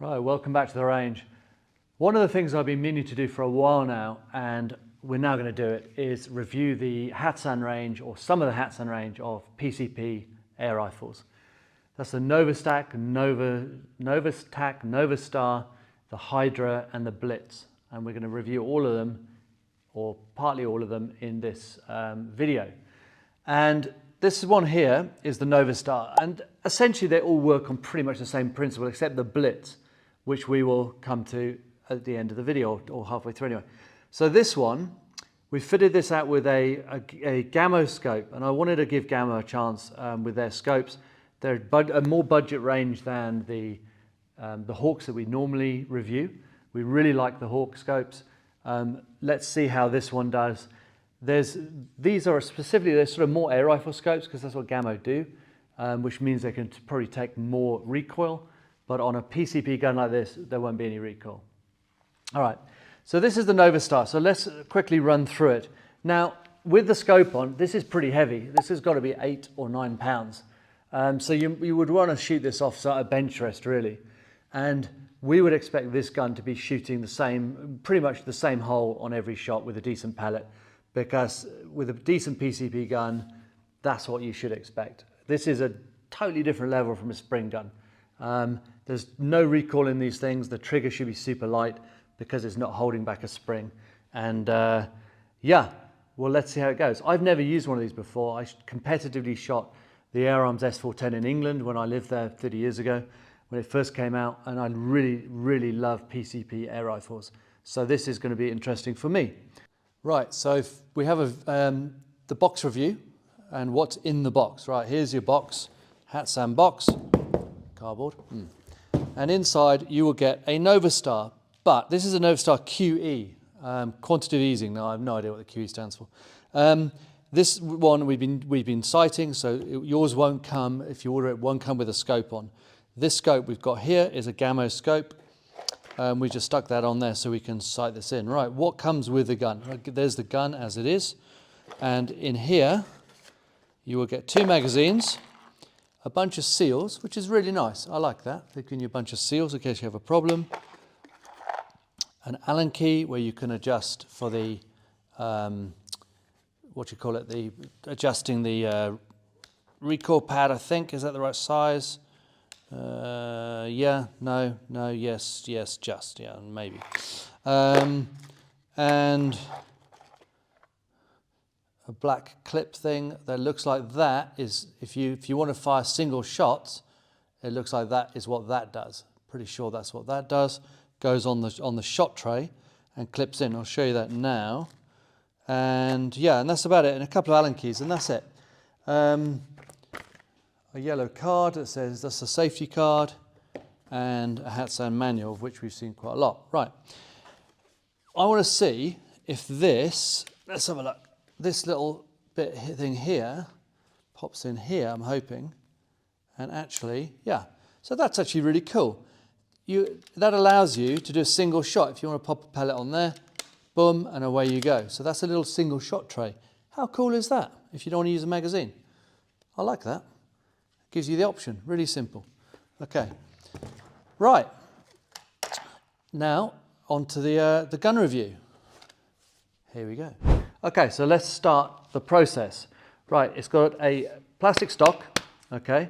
Right, welcome back to the range. One of the things I've been meaning to do for a while now, and we're now going to do it, is review the Hatsan range, or some of the Hatsan range of PCP air rifles. That's the Novastack, Novastar, the Hydra, and the Blitz. And we're going to review all of them, or partly all of them, in this video. And this one here is the Novastar, and essentially they all work on pretty much the same principle, except the Blitz, which we will come to at the end of the video, or halfway through anyway. So this one, we fitted this out with a Gammo scope, and I wanted to give Gammo a chance with their scopes. They're a more budget range than the Hawks that we normally review. We really like the Hawk scopes. Let's see how this one does. These are specifically, they're sort of more air rifle scopes, because that's what Gammo do, which means they can probably take more recoil. But on a PCP gun like this, there won't be any recoil. All right, so this is the Novastar. So let's quickly run through it. Now, with the scope on, this is pretty heavy. This has got to be 8 or 9 pounds. So you would want to shoot this off at a bench rest, really. And we would expect this gun to be shooting the same, pretty much the same hole on every shot with a decent pellet, because with a decent PCP gun, that's what you should expect. This is a totally different level from a spring gun. There's no recoil in these things. The trigger should be super light because it's not holding back a spring. And yeah, well, let's see how it goes. I've never used one of these before. I competitively shot the Air Arms S410 in England when I lived there 30 years ago, when it first came out, and I really, really love PCP air rifles. So this is going to be interesting for me. Right, so we have the box review and what's in the box. Right, here's your box, Hatsan box, cardboard. And inside you will get a Novastar, but this is a Novastar QE, quantitative easing. Now I have no idea what the QE stands for. This one we've been citing, so yours won't come, if you order it, won't come with a scope on. This scope we've got here is a Gammo scope. We just stuck that on there so we can sight this in. Right, what comes with the gun? There's the gun as it is, and in here you will get 2 magazines, a bunch of seals, which is really nice. I like that. They're giving you a bunch of seals in case you have a problem. An Allen key where you can adjust for the, adjusting the recoil pad, I think. Is that the right size? Yeah, no, yes, just, yeah, maybe. And a black clip thing that looks like that is, if you want to fire single shots, it looks like that is what that does. Pretty sure that's what that does. Goes on the shot tray and clips in. I'll show you that now. And yeah, and that's about it. And a couple of Allen keys, and that's it. A yellow card that says that's a safety card, and a Hatsan manual, of which we've seen quite a lot. Right. I want to see if this, let's have a look. This little bit thing here pops in here, I'm hoping, and actually, yeah. So that's actually really cool. That allows you to do a single shot. If you want to pop a pellet on there, boom, and away you go. So that's a little single shot tray. How cool is that if you don't want to use a magazine? I like that. Gives you the option, really simple. Okay, right. Now, on to the gun review. Here we go. Okay, so let's start the process. Right, it's got a plastic stock, okay.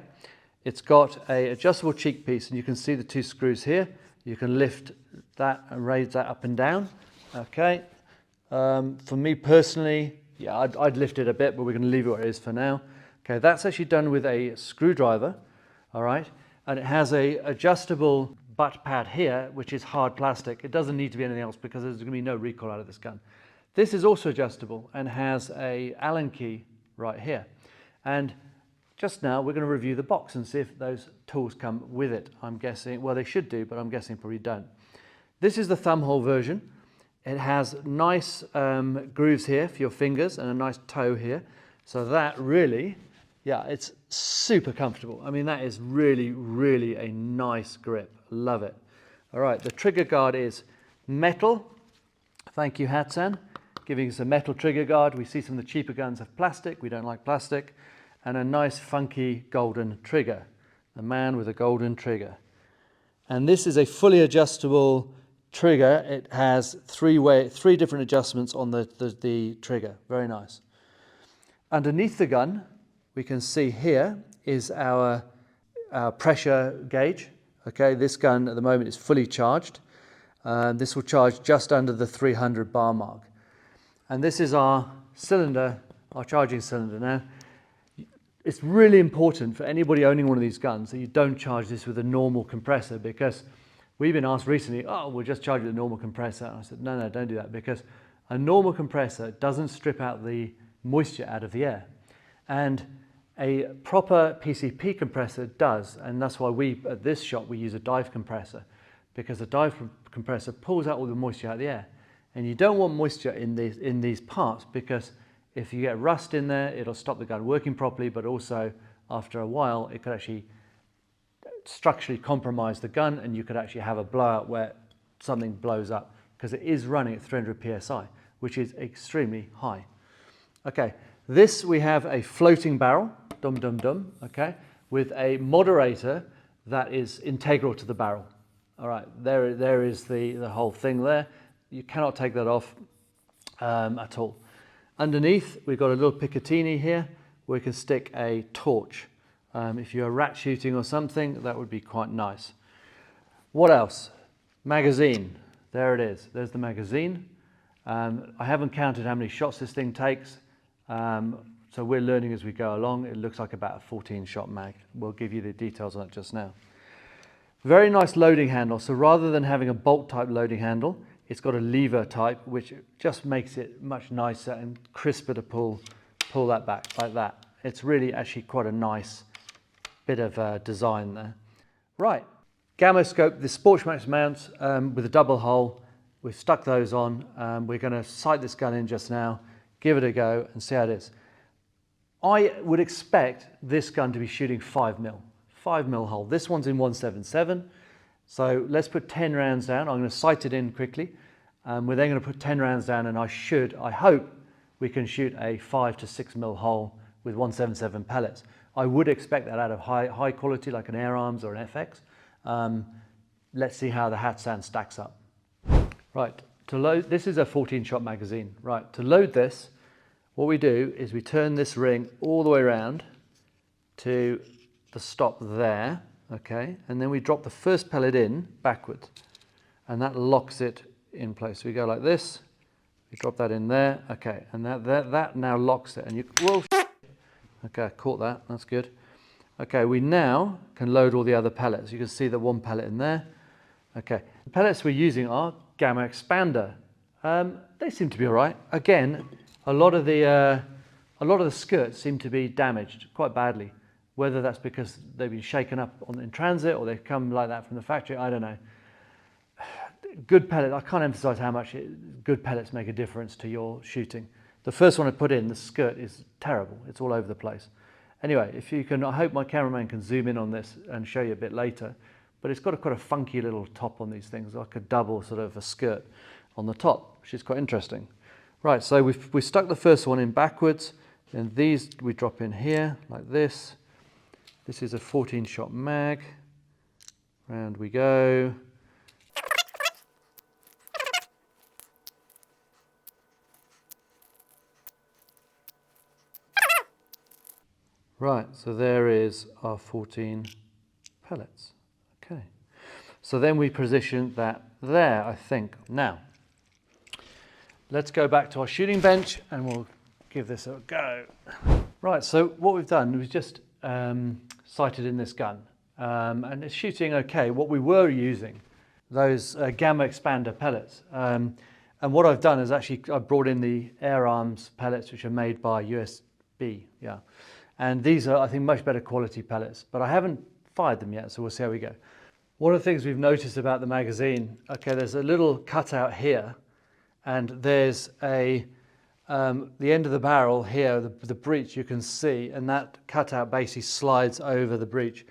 It's got a adjustable cheek piece, and you can see the 2 screws here. You can lift that and raise that up and down, okay. For me personally, yeah, I'd lift it a bit, but we're going to leave it where it is for now. Okay, that's actually done with a screwdriver, all right, and it has a adjustable butt pad here, which is hard plastic. It doesn't need to be anything else because there's going to be no recoil out of this gun. This is also adjustable and has a Allen key right here. And just now we're going to review the box and see if those tools come with it. I'm guessing, well, they should do, but I'm guessing probably don't. This is the thumb hole version. It has nice grooves here for your fingers and a nice toe here. So that really, yeah, it's super comfortable. I mean, that is really, really a nice grip. Love it. All right, the trigger guard is metal. Thank you, Hatsan, giving us a metal trigger guard. We see some of the cheaper guns have plastic. We don't like plastic. And a nice funky golden trigger. The man with a golden trigger. And this is a fully adjustable trigger. It has three different adjustments on the trigger. Very nice. Underneath the gun, we can see here is our pressure gauge. Okay, this gun at the moment is fully charged. This will charge just under the 300 bar mark. And this is our cylinder, our charging cylinder. Now, it's really important for anybody owning one of these guns that you don't charge this with a normal compressor, because we've been asked recently, oh, we'll just charge it with a normal compressor. And I said, no, don't do that, because a normal compressor doesn't strip out the moisture out of the air. And a proper PCP compressor does, and that's why at this shop, we use a dive compressor, because a dive compressor pulls out all the moisture out of the air. And you don't want moisture in these parts, because if you get rust in there, it'll stop the gun working properly, but also after a while, it could actually structurally compromise the gun, and you could actually have a blowout where something blows up, because it is running at 300 PSI, which is extremely high. Okay, this we have a floating barrel, okay, with a moderator that is integral to the barrel. All right, there is the whole thing there. You cannot take that off at all. Underneath, we've got a little Picatinny here where we can stick a torch. If you're rat shooting or something, that would be quite nice. What else? Magazine. There it is. There's the magazine. I haven't counted how many shots this thing takes, so we're learning as we go along. It looks like about a 14-shot mag. We'll give you the details on it just now. Very nice loading handle. So rather than having a bolt type loading handle, it's got a lever type, which just makes it much nicer and crisper to pull that back like that. It's really actually quite a nice bit of design there. Right, Gamma scope, the Sportsmax mounts with a double hole. We've stuck those on. We're going to sight this gun in just now, give it a go and see how it is. I would expect this gun to be shooting 5mm hole. This one's in 177. So let's put 10 rounds down. I'm going to sight it in quickly. We're then going to put 10 rounds down, and I hope we can shoot a 5 to 6mm hole with 177 pellets. I would expect that out of high quality, like an Air Arms or an FX. Let's see how the Hatsan stacks up. Right, to load, this is a 14-shot magazine. Right, to load this, what we do is we turn this ring all the way around to the stop there, okay, and then we drop the first pellet in backwards, and that locks it in place. So we go like this, we drop that in there, okay, and that now locks it, and you, whoa, okay, I caught that, that's good. Okay, we now can load all the other pellets. You can see the one pellet in there. Okay, the pellets we're using are Gamma Expander. They seem to be all right. Again, a lot of the skirts seem to be damaged quite badly. Whether that's because they've been shaken up in transit or they've come like that from the factory, I don't know. Good pellet, I can't emphasize how much good pellets make a difference to your shooting. The first one I put in, the skirt is terrible. It's all over the place. Anyway, if you can, I hope my cameraman can zoom in on this and show you a bit later. But it's got quite a funky little top on these things, like a double sort of a skirt on the top, which is quite interesting. Right, so we stuck the first one in backwards, and these we drop in here like this. This is a 14-shot mag. Round we go. Right, so there is our 14 pellets. Okay, so then we position that there, I think. Now, let's go back to our shooting bench and we'll give this a go. Right, so what we've done, we've just sighted in this gun and it's shooting okay. What we were using, those Gamma Expander pellets. And what I've done is actually I've brought in the Air Arms pellets, which are made by USB, yeah. And these are, I think, much better quality pellets, but I haven't fired them yet, so we'll see how we go. One of the things we've noticed about the magazine, okay, there's a little cutout here, and there's the end of the barrel here, the breech you can see, and that cutout basically slides over the breech.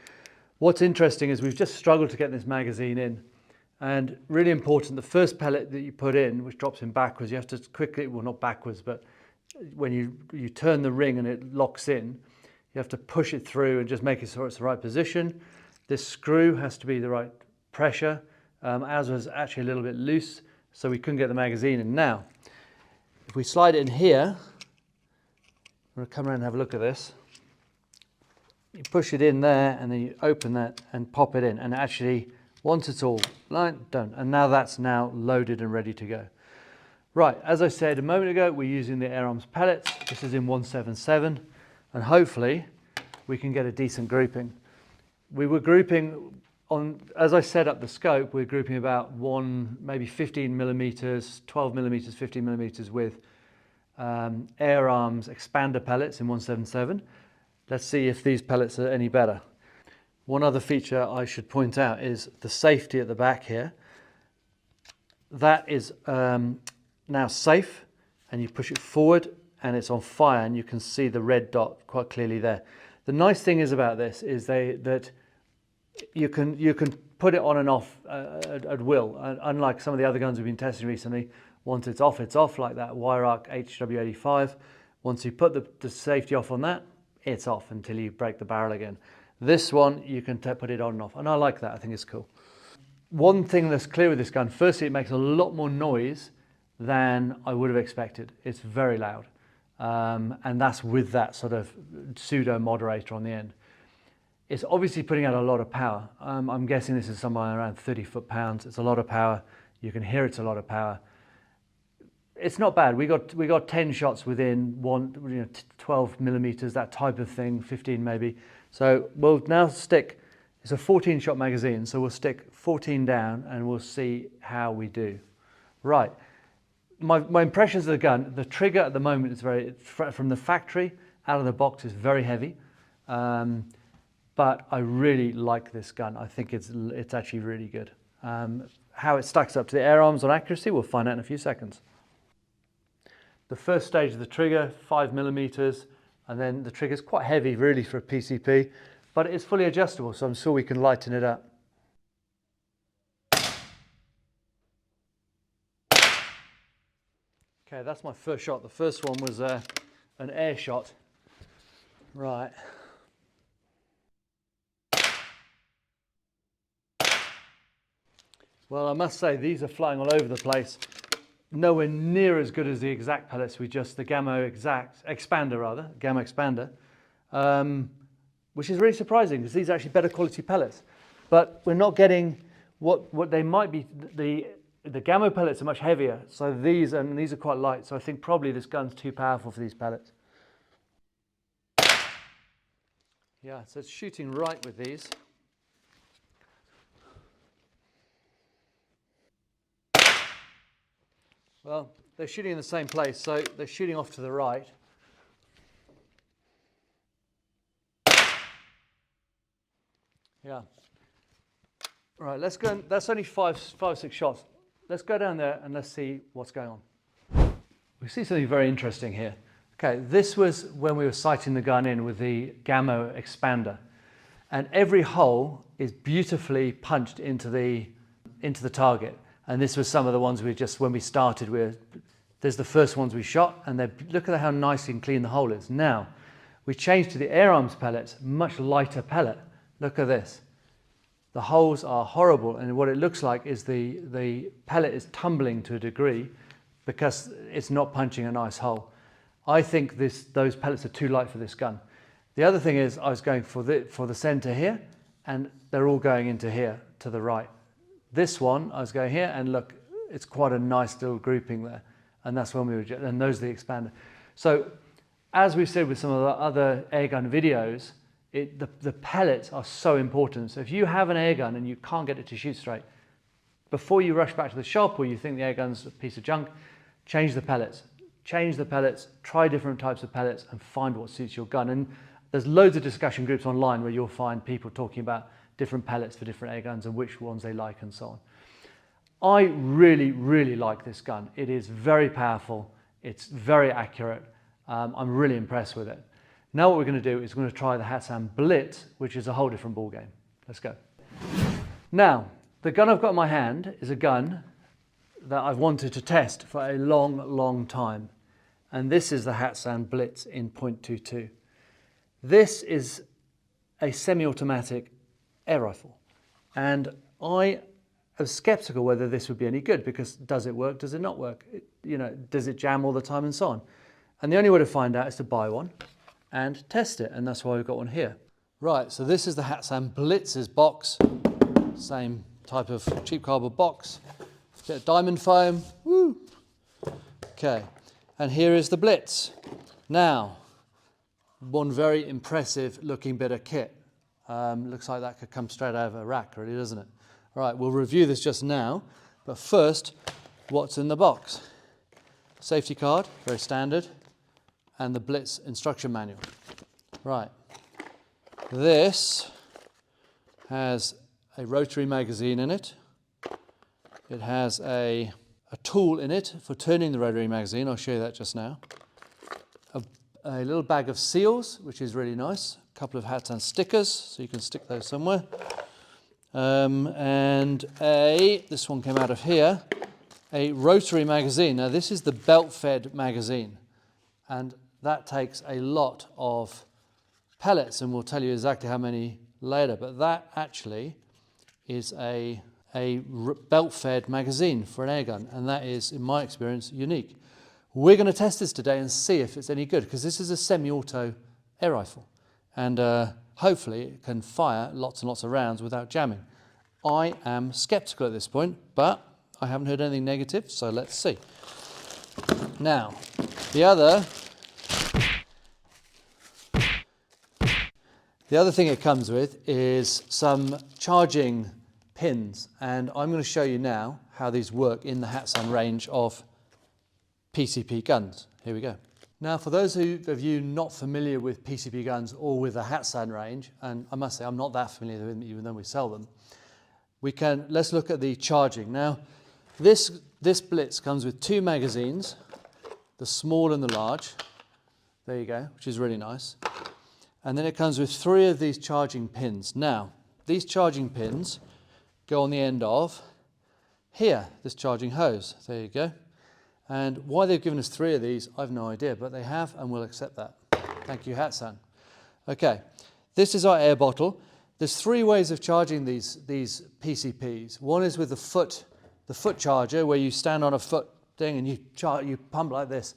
What's interesting is we've just struggled to get this magazine in, and really important, the first pellet that you put in, which drops in backwards, you have to quickly, well, not backwards, but when you turn the ring and it locks in, you have to push it through and just make it so it's the right position. This screw has to be the right pressure. Ours was actually a little bit loose, so we couldn't get the magazine in. Now, if we slide it in here, I'm going to come around and have a look at this. You push it in there and then you open that and pop it in, and actually once it's all done, and now that's now loaded and ready to go. Right, as I said a moment ago, we're using the Air Arms pellets. This is in 177, and hopefully we can get a decent grouping. We were grouping on, as I set up the scope, we're grouping about maybe 15 millimeters, 12 millimeters, 15 millimeters with Air Arms expander pellets in 177. Let's see if these pellets are any better. One other feature I should point out is the safety at the back here. That is now safe, and you push it forward and it's on fire, and you can see the red dot quite clearly there. The nice thing is about this is that you can put it on and off at will, unlike some of the other guns we've been testing recently. Once it's off like that Wire Arc HW85. Once you put the safety off on that, it's off until you break the barrel again. This one, you can put it on and off, and I like that. I think it's cool. One thing that's clear with this gun, firstly, it makes a lot more noise than I would have expected. It's very loud, and that's with that sort of pseudo moderator on the end. It's obviously putting out a lot of power. I'm guessing this is somewhere around 30 foot-pounds. It's a lot of power. You can hear it's a lot of power. It's not bad. We got 10 shots within 12 millimeters, that type of thing, 15 maybe. So we'll now stick, it's a 14-shot magazine, so we'll stick 14 down and we'll see how we do. Right. My impressions of the gun, the trigger at the moment is from the factory, out of the box, is very heavy. But I really like this gun. I think it's actually really good. How it stacks up to the Air Arms on accuracy, we'll find out in a few seconds. The first stage of the trigger, 5 millimeters, and then the trigger's quite heavy really for a PCP, but it is fully adjustable, so I'm sure we can lighten it up. Okay, that's my first shot. The first one was an air shot. Right. Well, I must say, these are flying all over the place. Nowhere near as good as the exact pellets with just the Gamma expander, which is really surprising because these are actually better quality pellets. But we're not getting what they might be. The Gamma pellets are much heavier, so these are quite light. So I think probably this gun's too powerful for these pellets. Yeah, so it's shooting right with these. Well, they're shooting in the same place, so they're shooting off to the right. Yeah. Right, let's go. That's only five, 6 shots. Let's go down there and let's see what's going on. We see something very interesting here. Okay, this was when we were sighting the gun in with the Gamma expander, and every hole is beautifully punched into the target. And this was some of the ones when we started, there's the first ones we shot, and look at how nice and clean the hole is. Now, we changed to the Air Arms pellets, much lighter pellet. Look at this. The holes are horrible, and what it looks like is the pellet is tumbling to a degree because it's not punching a nice hole. I think those pellets are too light for this gun. The other thing is I was going for the center here, and they're all going into here to the right. This one, I was going here, and look, it's quite a nice little grouping there. And that's when and those are the expander. So, as we've said with some of the other airgun videos, the pellets are so important. So if you have an airgun and you can't get it to shoot straight, before you rush back to the shop or you think the airgun's a piece of junk, change the pellets. Change the pellets, try different types of pellets, and find what suits your gun. And there's loads of discussion groups online where you'll find people talking about different pellets for different air guns and which ones they like and so on. I really, really like this gun. It is very powerful. It's very accurate. I'm really impressed with it. Now what we're going to do is we're going to try the Hatsan Blitz, which is a whole different ball game. Let's go. Now, the gun I've got in my hand is a gun that I've wanted to test for a long, long time. And this is the Hatsan Blitz in .22. This is a semi-automatic air rifle, and I was skeptical whether this would be any good, because does it work, does it not work? Does it jam all the time and so on? And the only way to find out is to buy one and test it, and that's why we've got one here. Right, so this is the Hatsan Blitz's box, same type of cheap cardboard box. Bit of diamond foam, woo! Okay, and here is the Blitz. Now, one very impressive looking bit of kit. Looks like that could come straight out of a rack, really, doesn't it? All right, we'll review this just now, but first, what's in the box? Safety card, very standard, and the Blitz instruction manual. Right, this has a rotary magazine in it. It has a tool in it for turning the rotary magazine. I'll show you that just now. A little bag of seals, which is really nice. A couple of Hatsan stickers, so you can stick those somewhere. And this one came out of here, a rotary magazine. Now this is the belt-fed magazine, and that takes a lot of pellets, and we'll tell you exactly how many later, but that actually is a belt-fed magazine for an air gun, and that is, in my experience, unique. We're going to test this today and see if it's any good, because this is a semi-auto air rifle, and hopefully it can fire lots and lots of rounds without jamming. I am skeptical at this point, but I haven't heard anything negative, so let's see. Now, the other thing it comes with is some charging pins, and I'm going to show you now how these work in the Hatsan range of PCP guns. Here we go. Now, for those of you not familiar with PCP guns or with the Hatsan range, and I must say I'm not that familiar with them even though we sell them, let's look at the charging. Now, this Blitz comes with 2 magazines, the small and the large. There you go, which is really nice. And then it comes with 3 of these charging pins. Now, these charging pins go on the end of here, this charging hose. There you go. And why they've given us 3 of these, I've no idea, but they have, and we'll accept that. Thank you, Hatsan. Okay, this is our air bottle. There's 3 ways of charging these PCPs. One is with the foot charger, where you stand on a foot thing and you pump like this.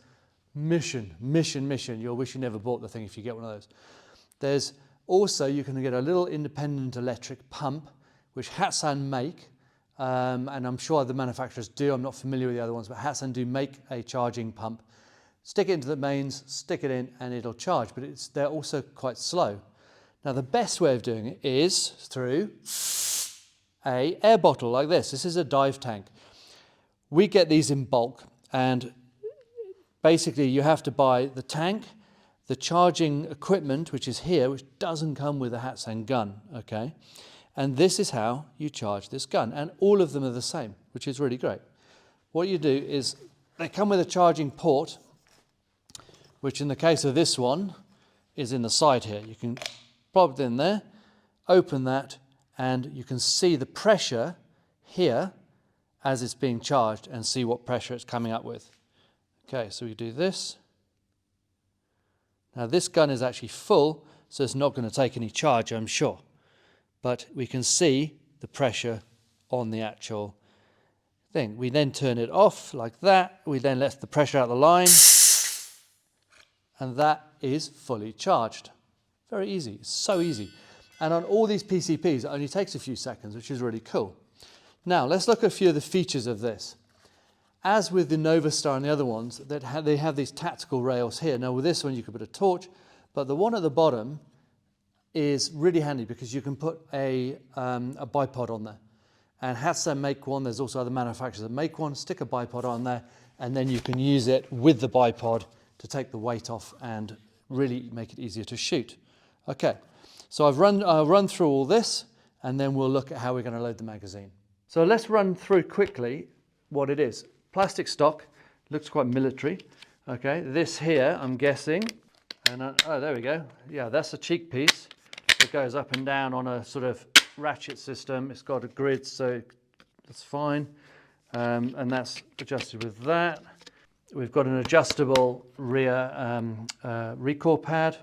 Mission. You'll wish you never bought the thing if you get one of those. There's also, you can get a little independent electric pump, which Hatsan make, and I'm sure other manufacturers do. I'm not familiar with the other ones, but Hatsan do make a charging pump. Stick it into the mains, stick it in, and it'll charge, but they're also quite slow. Now, the best way of doing it is through an air bottle like this. This is a dive tank. We get these in bulk, and basically you have to buy the tank, the charging equipment, which is here, which doesn't come with a Hatsan gun, okay? And this is how you charge this gun. And all of them are the same, which is really great. What you do is, they come with a charging port, which in the case of this one, is in the side here. You can plug it in there, open that, and you can see the pressure here as it's being charged and see what pressure it's coming up with. Okay, so we do this. Now this gun is actually full, so it's not going to take any charge, I'm sure. But we can see the pressure on the actual thing. We then turn it off like that. We then let the pressure out of the line. And that is fully charged. Very easy, it's so easy. And on all these PCPs, it only takes a few seconds, which is really cool. Now, let's look at a few of the features of this. As with the Nova Star and the other ones, they have these tactical rails here. Now, with this one, you could put a torch, but the one at the bottom is really handy because you can put a bipod on there. And Hatsan make one. There's also other manufacturers that make one. Stick a bipod on there, and then you can use it with the bipod to take the weight off and really make it easier to shoot. Okay, so I'll run through all this, and then we'll look at how we're going to load the magazine. So let's run through quickly what it is. Plastic stock, looks quite military. Okay, this here, I'm guessing, and oh, there we go. Yeah, that's a cheek piece. It goes up and down on a sort of ratchet system. It's got a grid, so that's fine. And that's adjusted with that. We've got an adjustable rear recoil pad.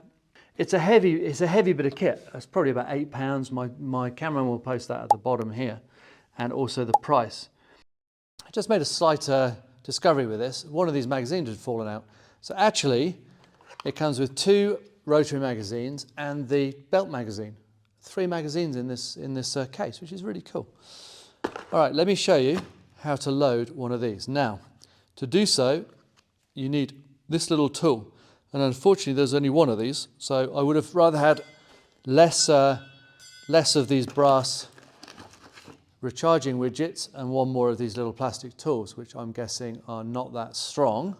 It's a heavy bit of kit. It's probably about £8. My cameraman will post that at the bottom here. and also the price. I just made a slight discovery with this. One of these magazines had fallen out. So actually, it comes with 2 rotary magazines and the belt magazine. 3 magazines in this case, which is really cool. All right, let me show you how to load one of these. Now, to do so, you need this little tool. And unfortunately, there's only one of these. So I would have rather had less of these brass recharging widgets and one more of these little plastic tools, which I'm guessing are not that strong.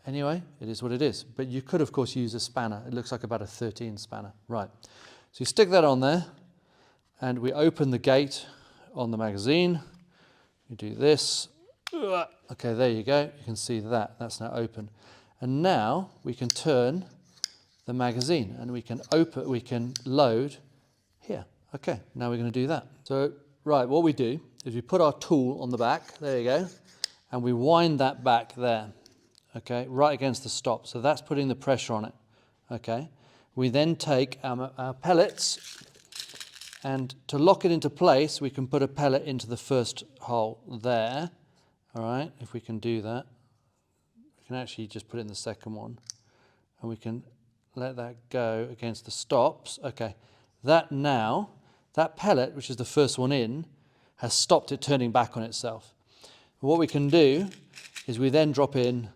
Anyway, it is what it is. But you could, of course, use a spanner. It looks like about a 13 spanner. Right. So you stick that on there, and we open the gate on the magazine. You do this. Okay, there you go. You can see that. That's now open. And now we can turn the magazine, and we can load here. Okay, now we're going to do that. So, right, what we do is we put our tool on the back. There you go. And we wind that back there. Okay, right against the stop. So that's putting the pressure on it. Okay. We then take our pellets, and to lock it into place, we can put a pellet into the first hole there. All right, if we can do that. We can actually just put it in the second one, and we can let that go against the stops. Okay, that pellet, which is the first one in, has stopped it turning back on itself. What we can do is we then drop in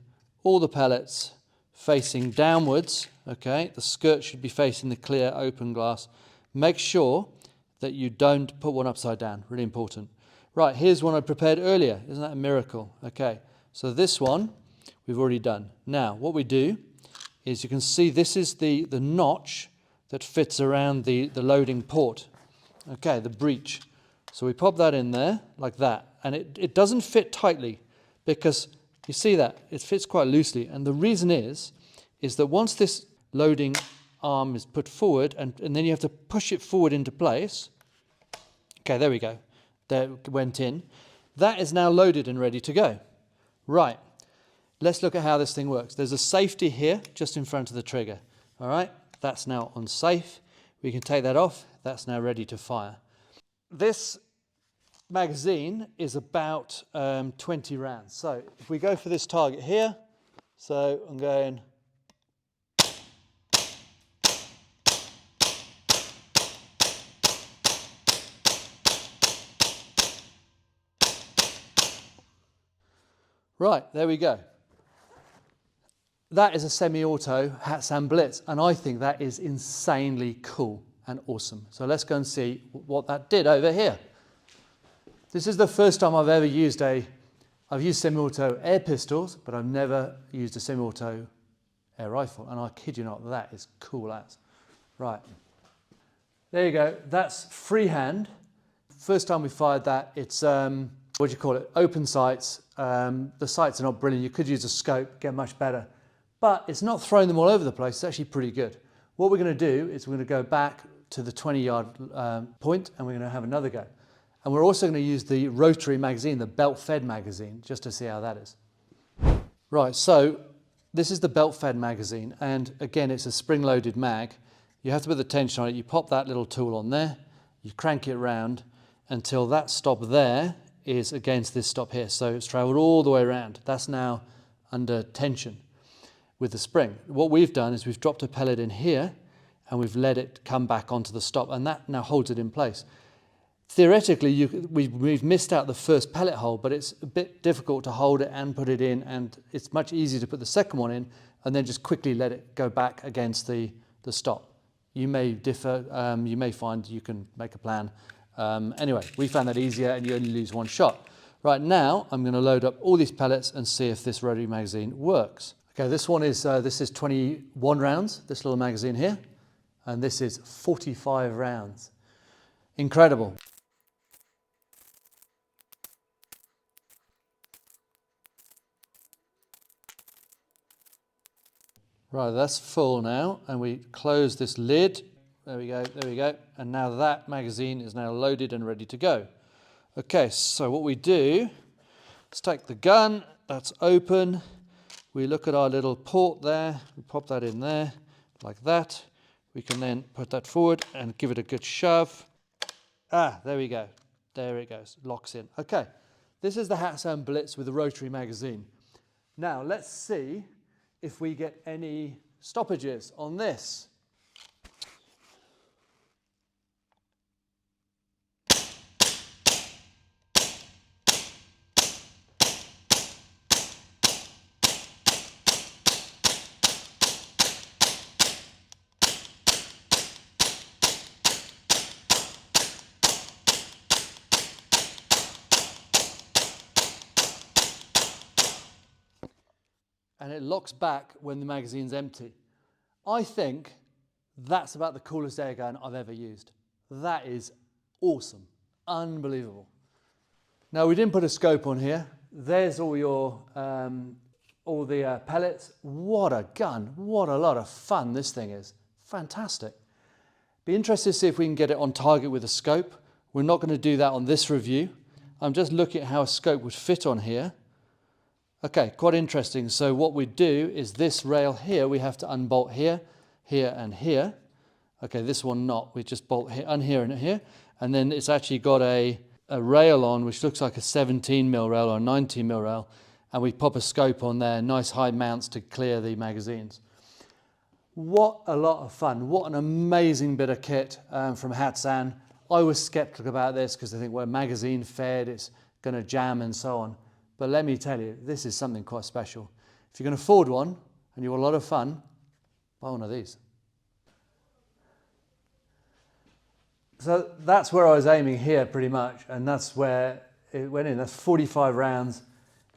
all the pellets facing downwards. Okay, the skirt should be facing the clear open glass. Make sure that you don't put one upside down, really important. Right, here's one I prepared earlier. Isn't that a miracle? Okay, so this one we've already done. Now, what we do is you can see this is the notch that fits around the loading port. Okay, the breech. So we pop that in there like that. And it doesn't fit tightly because you see that it fits quite loosely. And the reason is that once this loading arm is put forward and then you have to push it forward into place. Okay, there we go. There it went in. That is now loaded and ready to go. Right. Let's look at how this thing works. There's a safety here just in front of the trigger. All right. That's now on safe. We can take that off. That's now ready to fire. This magazine is about 20 rounds. So if we go for this target here, so I'm going. Right, there we go. That is a semi-auto Hatsan Blitz, and I think that is insanely cool and awesome. So let's go and see what that did over here. This is the first time I've ever used I've used semi-auto air pistols, but I've never used a semi-auto air rifle, and I kid you not, that is cool as. Right, there you go. That's freehand. First time we fired that, it's what do you call it? Open sights. The sights are not brilliant. You could use a scope, get much better. But it's not throwing them all over the place. It's actually pretty good. What we're going to do is we're going to go back to the 20-yard point and we're going to have another go. And we're also going to use the rotary magazine, the belt-fed magazine, just to see how that is. Right, so this is the belt-fed magazine. And again, it's a spring-loaded mag. You have to put the tension on it. You pop that little tool on there. You crank it round until that stop there is against this stop here. So it's traveled all the way around. That's now under tension with the spring. What we've done is we've dropped a pellet in here and we've let it come back onto the stop, and that now holds it in place. Theoretically, we've missed out the first pellet hole, but it's a bit difficult to hold it and put it in, and it's much easier to put the second one in and then just quickly let it go back against the stop. You may differ, you may find you can make a plan. Anyway, we found that easier and you only lose one shot. Right, now I'm going to load up all these pellets and see if this rotary magazine works. Okay, this is 21 rounds, this little magazine here, and this is 45 rounds. Incredible. Right, that's full now, and we close this lid. There we go. And now that magazine is now loaded and ready to go. Okay, so what we do, let's take the gun, that's open. We look at our little port there, we pop that in there, like that. We can then put that forward and give it a good shove. There we go. There it goes, locks in. Okay, this is the Hatsan Blitz with the rotary magazine. Now let's see if we get any stoppages on this. And it locks back when the magazine's empty. I think that's about the coolest air gun I've ever used. That is awesome, unbelievable. Now we didn't put a scope on here. There's all your, all the pellets. What a gun, what a lot of fun this thing is. Fantastic. Be interested to see if we can get it on target with a scope. We're not going to do that on this review. I'm just looking at how a scope would fit on here. Okay, quite interesting. So what we do is this rail here, we have to unbolt here, here and here. Okay, this one not. We just bolt here and here and here. And then it's actually got a rail on which looks like a 17mm rail or a 19mm rail. And we pop a scope on there, nice high mounts to clear the magazines. What a lot of fun. What an amazing bit of kit from Hatsan. I was skeptical about this because I think we're magazine fed, it's going to jam and so on. But let me tell you, this is something quite special. If you can afford one and you want a lot of fun, buy one of these. So that's where I was aiming here pretty much, and that's where it went in. That's 45 rounds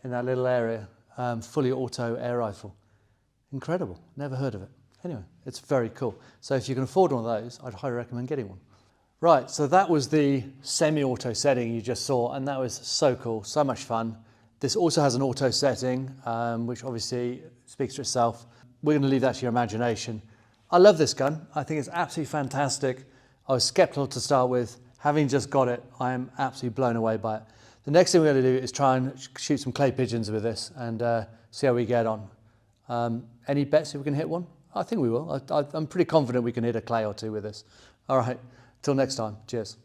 in that little area, fully auto air rifle. Incredible, never heard of it. Anyway, it's very cool. So if you can afford one of those, I'd highly recommend getting one. Right, so that was the semi-auto setting you just saw, and that was so cool, so much fun. This also has an auto setting, which obviously speaks for itself. We're going to leave that to your imagination. I love this gun. I think it's absolutely fantastic. I was skeptical to start with. Having just got it, I am absolutely blown away by it. The next thing we're going to do is try and shoot some clay pigeons with this and see how we get on. Any bets if we can hit one? I think we will. I'm pretty confident we can hit a clay or two with this. All right, till next time. Cheers.